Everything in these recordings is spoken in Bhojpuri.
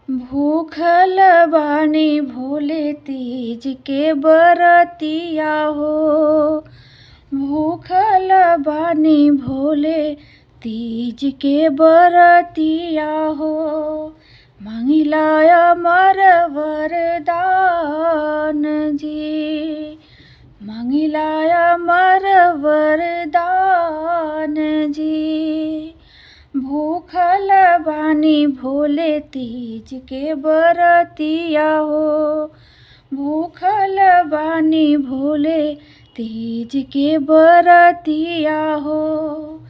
भूखल बानी भोले तीज के बरतिया हो। भूखल बानी भोले तीज के बरतिया हो। मांगिला अमर वरदान जी, मांगिला अमर वरदान जी। भूखल बानी भोले तीज के बरतिया हो। भूखल बानी भोले तीज के बरतिया हो।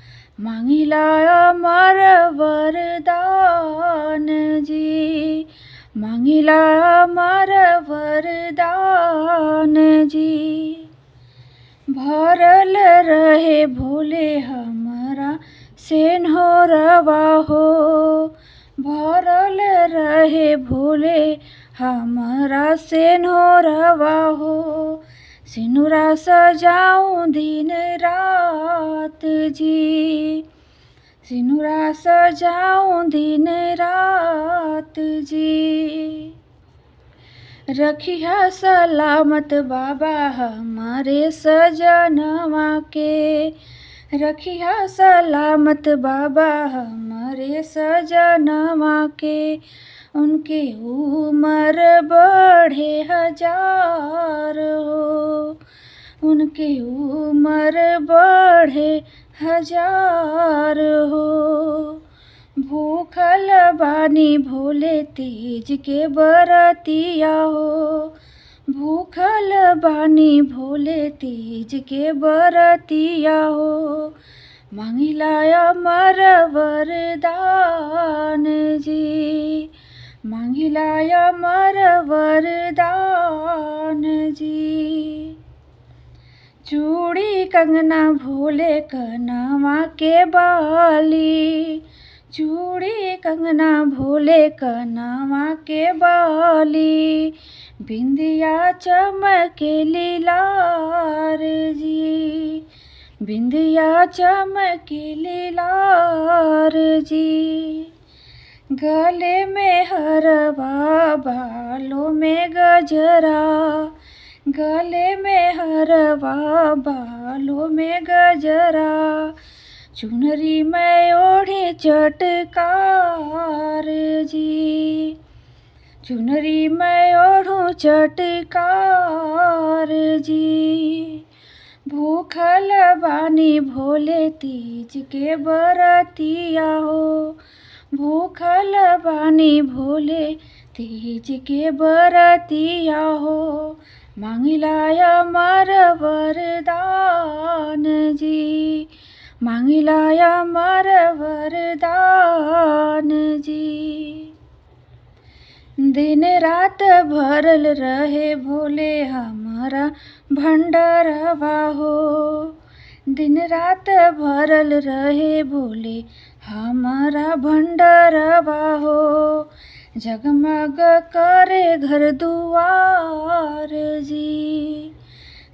मांगिला अमर वरदान जी, मांगिला अमर वरदान जी। भरल रहे भोले हमरा सेन्होरवा हो। भरल रहे भोले हमरा सेन्होरवा हो। सिनुरा सजाऊं दिन रात जी, सिनुरा सजाऊं दिन रात जी। रखिया सलामत बाबा हमारे सजनवा के। रखिया सलामत बाबा हमारे सजनवा के। उनके उम्र बढ़े 1000 हो। उनके उम्र बढ़े 1000 हो। भूखल बानी भोले तीज के बरतिया हो। भूखल बानी भोले तीज के बरतिया हो। मांगिला अमर वरदान जी, मांगिला अमर वरदान जी। चूड़ी कंगना भोले कनवा के बाली। चूड़ी कंगना भोले कनवा के बाली। बिंदिया चमकेली लार जी, बिंदिया चमकेली लार जी। गले में हरवा बालों में गजरा। गले में हरवा बालों में गजरा। चुनरी में ओढ़े चटकार जी, चुनरी में ओढ़ूं चटकार जी। भूखल बानी भोले तीज के बरतिया हो। भूखल बानी भोले तीज के बरतिया हो। मांगिला अमर वरदान जी, मांगिला अमर वरदान जी। दिन रात भरल रहे भोले हमारा भंडारवा हो। दिन रात भरल रहे भोले हमारा भंडारवा हो। जगमग करे घर दुआर जी,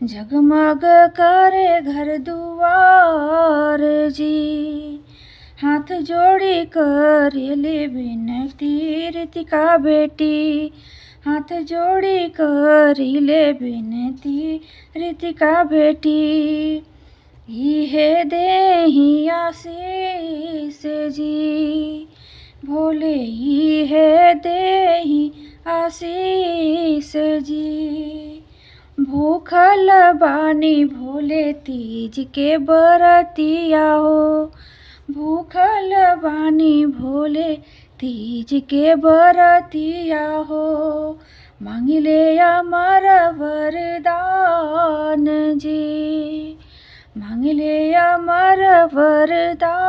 जगमग करे घर दुआर जी। हाथ जोड़ी करेले विनती ऋतिका बेटी। हाथ जोड़ी करेले विनती ऋतिका बेटी। इहे देहि आशीष जी, भोले इहे देहि आशीष जी। भूखल बानी भोले तीज के बरतिया हो। भूखल बानी भोले तीज के बरतिया हो। मांगिले अमर वरदान जी, मांगिले अमर वरदान।